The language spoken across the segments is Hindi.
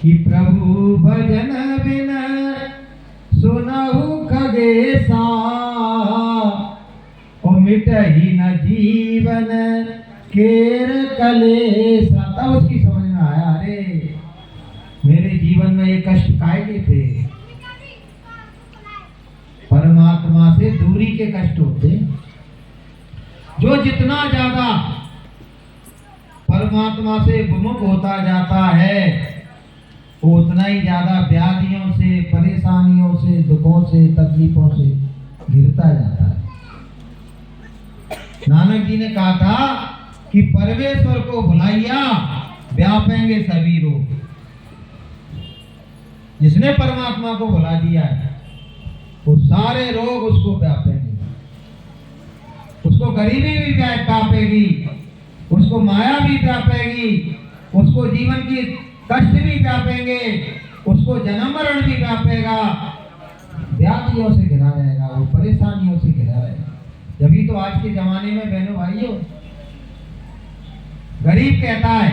कि प्रभु भजन बिन सुनहु खगेसा, और मिटहि न जीवन केर कलेसा। तब उसकी समझ में आया, अरे मेरे जीवन में ये कष्ट काहे के थे? परमात्मा से दूरी के कष्ट होते। जो जितना ज्यादा परमात्मा से विमुख होता जाता है, उतना ही ज्यादा व्याधियों से, परेशानियों से, दुखों से, तकलीफों से घिरता जाता है। नानक जी ने कहा था कि परमेश्वर को भुलाइया व्यापेंगे सभी रोग। जिसने परमात्मा को भुला दिया है वो सारे रोग उसको व्यापेंगे। उसको गरीबी भी व्यापेगी, उसको माया भी व्यापेगी, उसको जीवन की कष्ट भी व्यापेंगे, उसको जन्म मरण भी व्यापेगा, व्याधियों से घिरा रहेगा, वो परेशानियों से घिरा रहेगा। जभी तो आज के जमाने में बहनों भाइयों, गरीब कहता है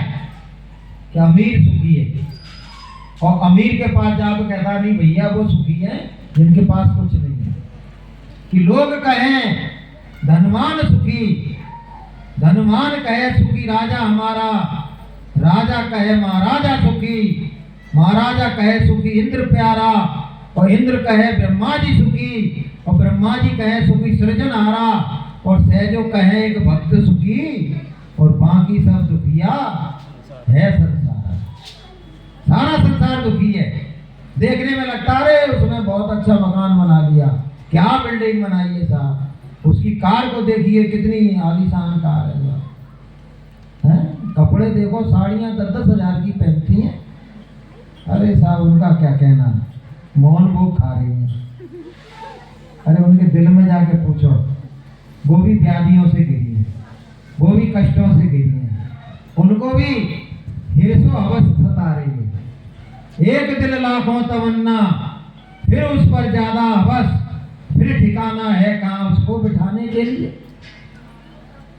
कि अमीर सुखी है, और अमीर के पास जाओ तो कहता नहीं भैया वो सुखी है जिनके पास कुछ नहीं है। कि लोग कहें धनवान सुखी, धनवान कहे सुखी राजा हमारा, राजा कहे महाराजा सुखी, महाराजा कहे सुखी इंद्र प्यारा, और इंद्र कहे ब्रह्मा जी सुखी, और ब्रह्मा जी कहे सुखी सृजनहारा, और सहजो कहे एक भक्त सुखी, और बाकी सब दुखिया है संसार। सारा संसार दुखी है। देखने में लगता है उसने बहुत अच्छा मकान बना लिया, क्या बिल्डिंग बनाई है साहब, उसकी कार को देखिए कितनी आलीशान कार है। कपड़े देखो, साड़ियां 10-10 हजार की पहनती हैं। अरे साहब उनका क्या कहना, मौन भोग खा रही है। अरे उनके दिल में जाके पूछो, वो भी व्याधियों से घिरी है, वो भी कष्टों से घिरी है, उनको भी हिर्सो हवस सता रही है। एक दिल लाखों तमन्ना, फिर उस पर ज्यादा हवस, फिर ठिकाना है कहाँ उसको बिठाने के लिए।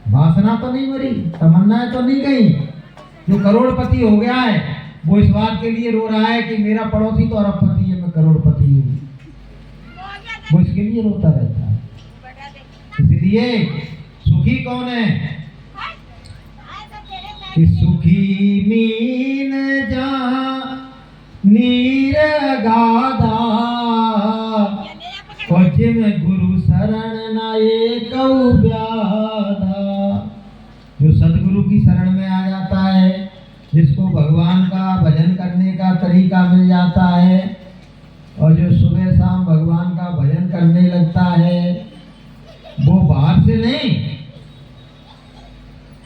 वासना तो नहीं मरी, तमन्नाएं तो नहीं गई। जो करोड़पति हो गया है वो इस बात के लिए रो रहा है कि मेरा पड़ोसी तो अरबपति है, मैं करोड़पति हूँ, वो इसके लिए रोता रहता है। इसलिए सुखी कौन है? कि सुखी मीन जहाँ नीर गाधा, और जिम गुरु शरण न एकौ व्याधा। जो सदगुरु की शरण में आ जाता है, जिसको भगवान का भजन करने का तरीका मिल जाता है, और जो सुबह शाम भगवान का भजन करने लगता है, वो बाहर से नहीं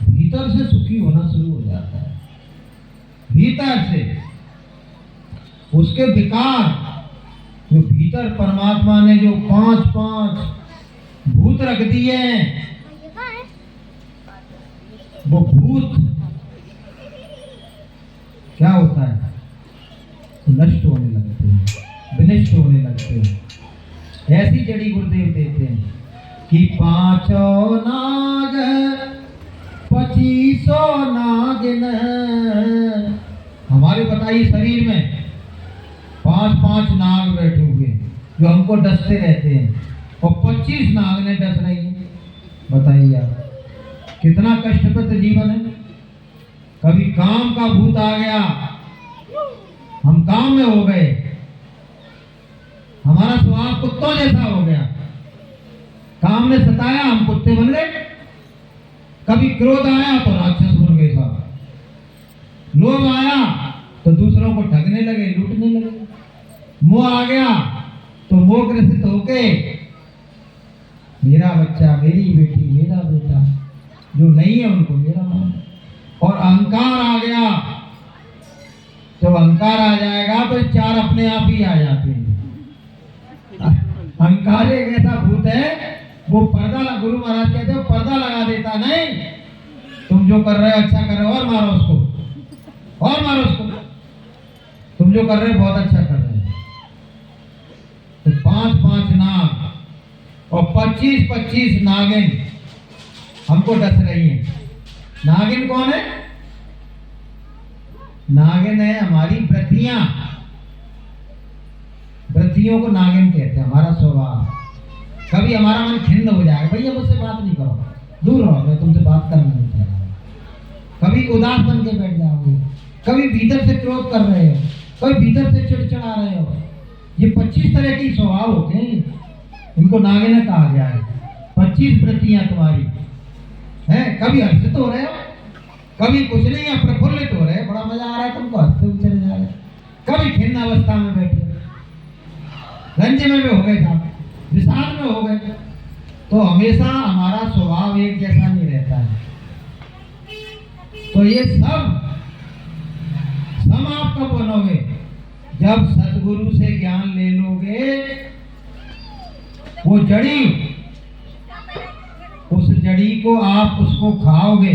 भीतर से सुखी होना शुरू हो जाता है। भीतर से उसके विकार, जो भीतर परमात्मा ने जो 5 भूत रख दिए हैं, वो भूत क्या होता है, नष्ट होने लगते हैं, विनष्ट होने लगते हैं। ऐसी जड़ी गुरुदेव देते हैं कि 5 नाग 25 नागिन। हमारे बताइए शरीर में 5 नाग बैठे हुए जो हमको डसते रहते हैं, और 25 नाग ने डस रही है। बताइए आप कितना कष्टप्रद जीवन है। कभी काम का भूत आ गया, हम काम में हो गए, हमारा स्वभाव कुत्तों जैसा हो गया, काम ने सताया हम कुत्ते बन गए। कभी क्रोध आया तो राक्षस बन गए साहब, लोभ आया तो दूसरों को ठगने लगे, लूटने लगे, मोह आ गया तो मोह ग्रसित होके मेरा बच्चा, मेरी बेटी, मेरा बेटा, जो नहीं है उनको मेरा मान। और अहंकार आ गया, जब अहंकार आ जाएगा तो 4 अपने आप ही आ जाते हैं। अहंकार एक ऐसा भूत है, वो पर्दा, गुरु महाराज कहते हैं पर्दा लगा देता, नहीं तुम जो कर रहे हो अच्छा कर रहे हो, और मारो उसको, और मारो उसको, तुम जो कर रहे हो बहुत अच्छा कर रहे हो। तो 5 नाग और 25 नागिन हमको डस रही है। नागिन कौन है? नागिन है हमारी वृत्तियां, वृत्तियों को नागिन कहते हैं। हमारा स्वभाव, कभी हमारा मन खिन्न हो जाएगा, भैया मुझसे बात नहीं करो, दूर रहो, मैं तुमसे बात करना नहीं चाह रहा। कभी उदास बन के बैठ जाओगे, कभी भीतर से क्रोध कर रहे हो, कभी भीतर से चिड़चिड़ा रहे हो। ये 25 तरह के स्वभाव होते हैं, इनको नागिन कहा गया है। 25 वृत्तियां तुम्हारी हैं। कभी हर्षित हो रहे हो, कभी कुछ नहीं है, प्रफुल्लित हो रहे हो, बड़ा मजा आ रहा है तुमको, हंसते हुए चले जा रहे हो। कभी खिन्न अवस्था में बैठे, रंज में भी हो गए, साहब विषाद में हो गए। तो हमेशा हमारा स्वभाव एक जैसा नहीं रहता है। तो ये सब आप कब बनोगे? जब सतगुरु से ज्ञान ले लोगे। वो जड़ी, उस जड़ी को आप उसको खाओगे,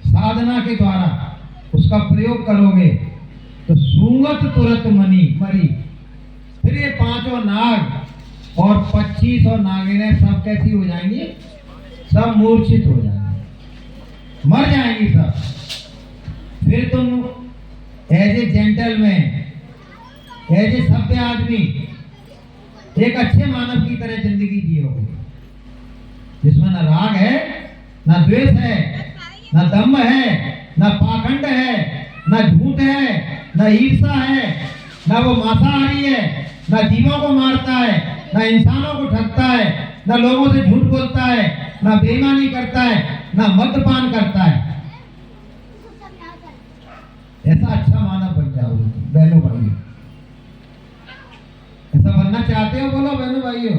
साधना के द्वारा उसका प्रयोग करोगे, तो सूंगत तुरंत मरी। फिर ये 5 नाग और 25 और नागिनें सब कैसी हो जाएंगी? सब मूर्छित हो जाएंगे, मर जाएंगी सब। फिर तुम as a gentleman, as a सभ्य आदमी, एक अच्छे मानव की तरह जिंदगी जियोगे, जिसमें न राग है, न द्वेष है, न दम्भ है, न पाखंड है, न झूठ है, न ईर्षा है, न वो मांसाहारी है, न जीवों को मारता है, न इंसानों को ठगता है, न लोगों से झूठ बोलता है, न बेईमानी करता है, न मद्यपान करता है। ऐसा अच्छा मानव बन जाओगे बहनों भाइयों। ऐसा बनना चाहते हो? बोलो बहनों भाइयों,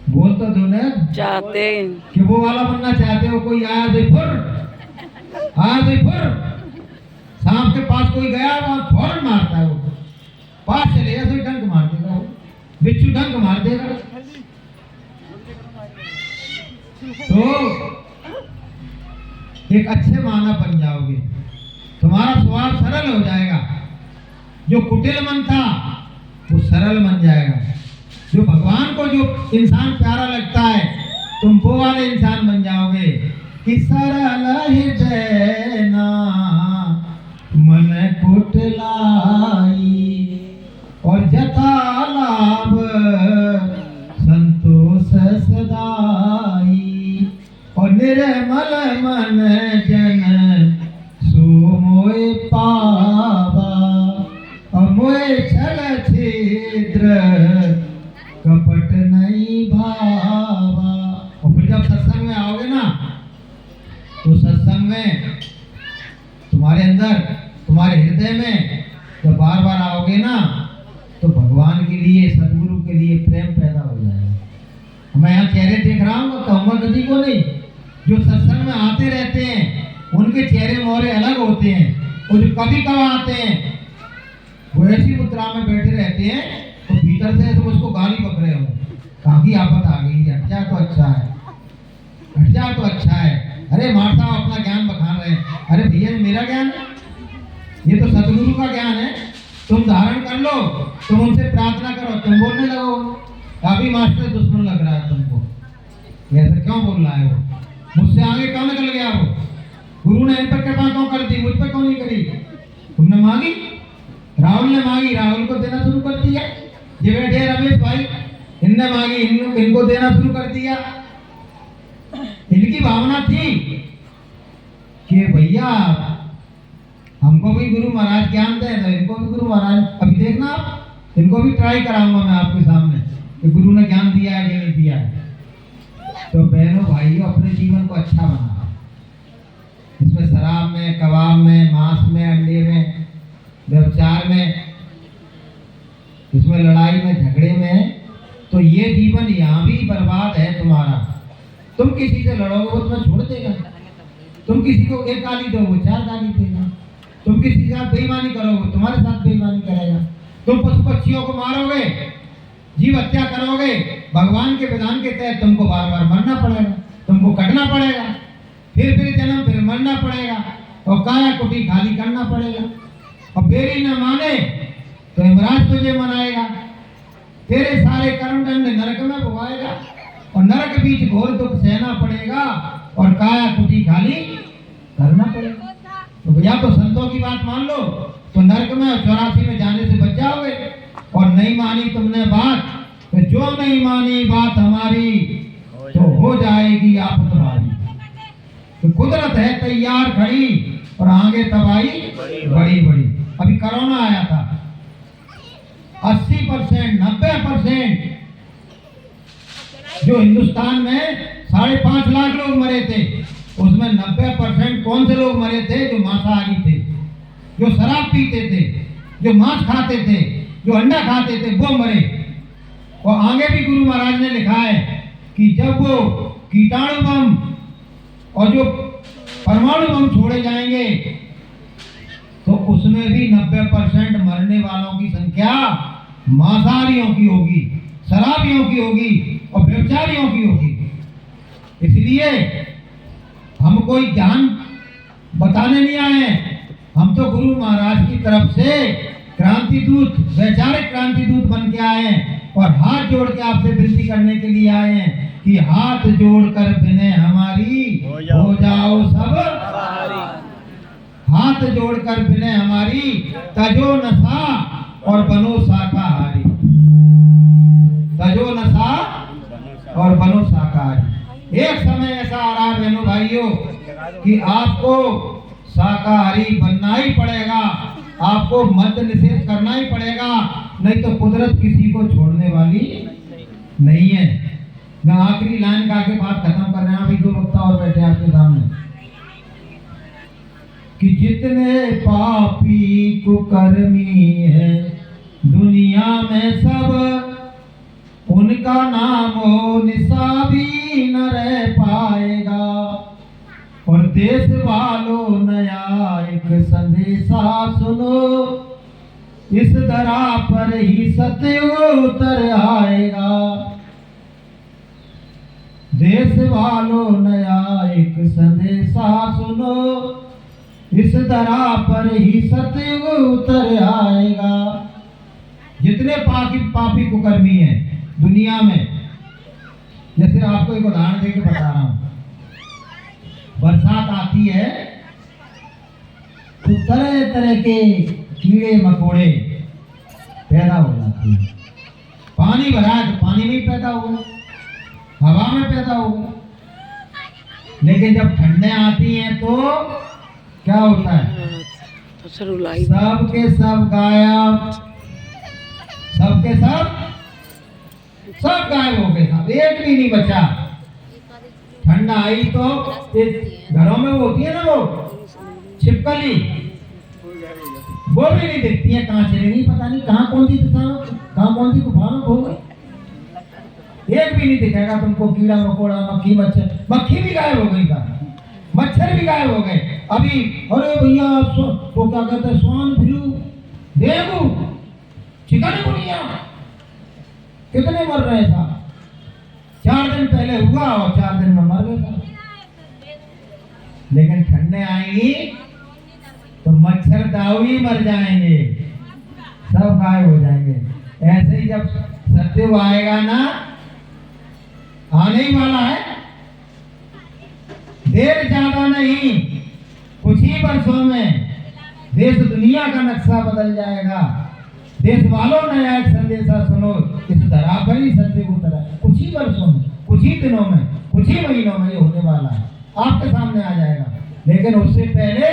बोल तो दो ना, चाहते कि वो वाला बनना चाहते हो। कोई आया सांप के पास कोई गया, वहां फौरन मारता है, वो पास चलेगा तो डंक मार देगा, वो बिच्छू डंक मार देगा। तो एक अच्छे मानव बन जाओगे, तुम्हारा स्वभाव सरल हो जाएगा। जो कुटिल मन था वो सरल बन जाएगा। जो भगवान को जो इंसान प्यारा लगता है, तुम वो वाले इंसान बन जाओगे कि सरल हृदय ना मन कुटिलाई, और जता लाभ संतोष सदाई, और निर्मल मन जन सो मोए पावा, और मोए छल छिद्र कपट नहीं भावा। और फिर जब सत्संग में आओगे ना, तो सत्संग में तुम्हारे अंदर, तुम्हारे हृदय में जब बार बार आओगे ना, तो भगवान के लिए, सदगुरु के लिए प्रेम पैदा हो जाएगा। मैं यहाँ चेहरे देख रहा हूँ, कहूँगा किसी को नहीं। जो सत्संग में आते रहते हैं उनके चेहरे मोहरे अलग होते हैं, और जो कभी कभी आते हैं वो ऐसी मुद्रा में बैठे रहते हैं, तो भीतर से तुम उसको गाली बक रहे हो, कहाँ की आफत आ गई, हट जा तो अच्छा है, हट जा तो अच्छा है। अरे मार साहब अपना ज्ञान बखान रहे हैं। अरे भैया मेरा ज्ञान है, ये तो सतगुरु का ज्ञान है, तुम धारण कर लो, तुम उनसे प्रार्थना करो, तुम बोलने लगो अभी मास्टर दुश्मन लग रहा है तुमको, ऐसा क्यों बोल रहा है? वो मुझसे आगे क्यों निकल गया? वो गुरु ने इन पर कृपा क्यों कर दी, मुझ पर क्यों नहीं करी? तुमने मांगी, राहुल ने मांगी, राहुल को देना शुरू कर दिया। ये बैठे रमेश भाई, इनने मांगी, इनको देना शुरू कर दिया। इनकी भावना थी कि भैया हमको भी गुरु महाराज ज्ञान दे, तो इनको भी गुरु महाराज। अभी देखना आप, इनको भी ट्राई कराऊंगा मैं आपके सामने कि गुरु ने ज्ञान दिया है कि नहीं दिया है। तो बहनों भाइयों, अपने जीवन को अच्छा बनाओ। इसमें शराब में, कबाब में, मांस में, अंडे में, व्यभिचार में, इसमें लड़ाई में, झगड़े में, तो ये जीवन यहाँ भी बर्बाद है तुम्हारा। तुम किसी से लड़ोगे वो तुम्हें छोड़ देगा, तुम किसी को एक गाली दो वो 4 गाली देगा, तुम किसी के साथ बेईमानी करोगे तुम्हारे साथ बेईमानी करेगा, तुम पशु पक्षियों को मारोगे, जीव हत्या करोगे, भगवान के विधान के तहत तुमको बार बार मरना पड़ेगा, तुमको कटना पड़ेगा, फिर जन्म, फिर मरना पड़ेगा, और काया कुटी खाली करना पड़ेगा। और फिर ही न माने तो यमराज तुझे मनाएगा, तेरे सारे कर्म दंड नरक में भुगाएगा, और नरक बीच घोर दुख सहना पड़ेगा, और काया कुटी खाली करना पड़ेगा। तो भैया तो संतों की बात मान लो तो नरक में 84 में जाने से बच जाओगे, और नहीं मानी तुमने बात तो जो नहीं मानी बात हमारी तो हो जाएगी आफत भारी। तो कुदरत है तैयार खड़ी और आगे तबाही बड़ी बड़ी। अभी कोरोना आया था, 80% 90% जो हिंदुस्तान में 5.5 लाख लोग मरे थे, उसमें 90% कौन से लोग मरे थे? जो मांसाहारी थे, जो शराब पीते थे, जो मांस खाते थे, जो अंडा खाते थे, वो मरे। और आगे भी गुरु महाराज ने लिखा है कि जब वो कीटाणु बम और जो परमाणु बम छोड़े जाएंगे तो उसमें भी 90% मरने वालों की संख्या मांसाहारियों की होगी, शराबियों की होगी और व्यभिचारियों की होगी। इसलिए हम कोई ज्ञान बताने नहीं आए, हम तो गुरु महाराज की तरफ से क्रांति दूत, वैचारिक क्रांति दूत बन के आए हैं और हाथ जोड़ के आपसे विनती करने के लिए आए हैं कि हाथ जोड़कर विनय हमारी हो जाओ सब, हाथ जोड़कर विनय हमारी तजो नशा और बनो शाकाहारी, तजो नशा और बनो शाकाहारी। एक समय ऐसा आ रहा है बहनों भाइयों कि आपको शाकाहारी बनना ही पड़ेगा, आपको मद्य निषेध करना ही पड़ेगा, नहीं तो कुदरत किसी को छोड़ने वाली नहीं है। मैं आखिरी लाइन का के बात खत्म कर रहा हूं, अभी 2 वक्ता और बैठे आपके सामने कि जितने पापी कुकर्मी है दुनिया में सब, उनका नामो निशा भी न रह पाएगा। और देश वालों नया एक संदेशा सुनो, इस धरा पर ही सत्य उतर आएगा। देश वालों नया एक संदेशा सुनो, इस धरा पर ही सत्य उतर आएगा। जितने पापी कुकर्मी हैं दुनिया में, जैसे आपको एक उदाहरण देके बता रहा हूं, बरसात आती है तो तरह तरह के कीड़े मकोड़े पैदा हो जाते हैं। पानी भरा है तो पानी में पैदा होगा, हवा में पैदा होगा। लेकिन जब ठंडे आती हैं तो क्या होता है? सब के सब गायब, सब के सब गायब हो गए, सब एक भी नहीं बचा। ठंडा आई तो घरों में वो होती है ना, वो छिपकली, वो भी नहीं दिखती है, कहाँ चली गई पता नहीं, कहाँ कौन सी दिशा, कहाँ कौन सी गुफा में खो गई, एक भी नहीं दिखेगा तुमको। कीड़ा मकोड़ा, मक्खी, मच्छर, मक्खी भी गायब हो गई, मच्छर भी गायब हो गए। अभी अरे भैया वो क्या कहते हैं, स्वान फ्लू, डेंगू, चिकनगुनिया, कितने मर रहे था। 4 दिन पहले हुआ और 4 दिन में मर गया। लेकिन ठंडे आएंगी तो मच्छर दाऊ ही मर जाएंगे, सब गायब हो जाएंगे। ऐसे ही जब सत्युग आएगा ना, आने ही वाला है, देर ज्यादा नहीं, कुछ ही वर्षों में देश दुनिया का नक्शा बदल जाएगा। देश वालों नया एक संदेशा सुनो, इस धरा पर ही सत्य उतरा। कुछ ही वर्षों में, कुछ ही दिनों में, कुछ ही महीनों में ये होने वाला है, आपके सामने आ जाएगा। लेकिन उससे पहले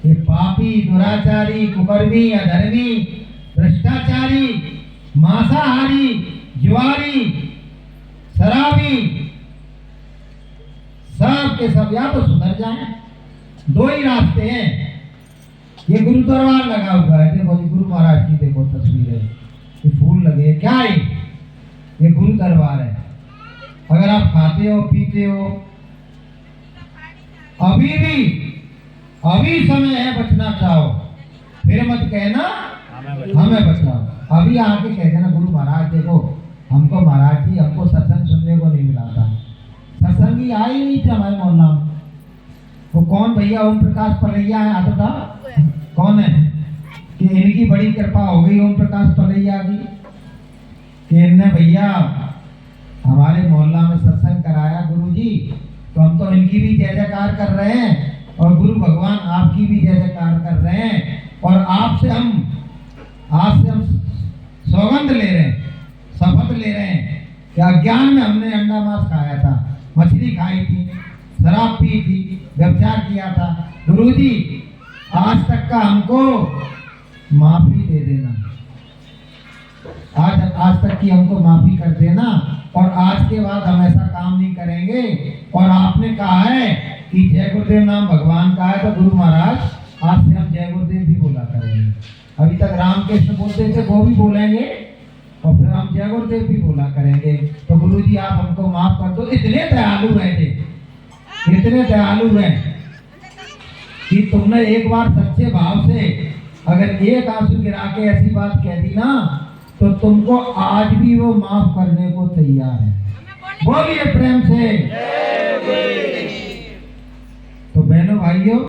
ये पापी, दुराचारी, कुकर्मी, अधर्मी, भ्रष्टाचारी, मांसाहारी, जुआरी, शराबी, सब के सब या तो सुधर जाएं। 2 ही रास्ते हैं। ये गुरु दरबार लगा हुआ है, देखो जी, गुरु महाराज की देखो तस्वीर है, ये फूल लगे, क्या है ये गुरु दरबार है। अगर आप खाते हो पीते हो, अभी समय है बचना चाहो, फिर मत कहना हमें बचाओ। अभी आके कह देना गुरु महाराज देखो हमको, महाराज जी हमको सत्संग सुनने को नहीं मिला था, सत्संगी आए ही नहीं थे हमारे मोहल्ला में। वो कौन भैया ओम प्रकाश पलैया है, आता था कौन है कि इनकी बड़ी कृपा हो गई ओम प्रकाश पलैया की, कि इनने भैया हमारे मोहल्ला में सत्संग कराया गुरुजी, तो हम तो इनकी भी जय जयकार कर रहे हैं और गुरु भगवान आपकी भी जय जयकार कर रहे हैं। और आपसे हम आज से हम सौगंध ले रहे हैं, शपथ ले रहे हैं कि अज्ञान में हमने अंडा मांस खाया था, मछली खाई थी, शराब पी थी, व्यभिचार किया था। गुरुजी आज तक का हमको माफी दे देना, आज तक की हमको माफी कर देना, और आज के बाद हम ऐसा काम नहीं करेंगे। और आपने कहा है कि जय गुरुदेव नाम भगवान का है, तो गुरु महाराज आज से हम जय गुरुदेव भी बोला करेंगे। अभी तक रामकृष्ण बोलते थे, वो भी बोलेंगे, और फिर हम जय गुरुदेव भी बोला करेंगे। तो गुरुजी आप हमको माफ कर दो। इतने दयालु हैं थे, इतने दयालु हैं कि तुमने एक बार सच्चे भाव से अगर एक आंसू गिरा के ऐसी बात कह दी ना, तो तुमको आज भी वो माफ करने को तैयार है। बोलिए प्रेम से। तो बहनों भाइयों,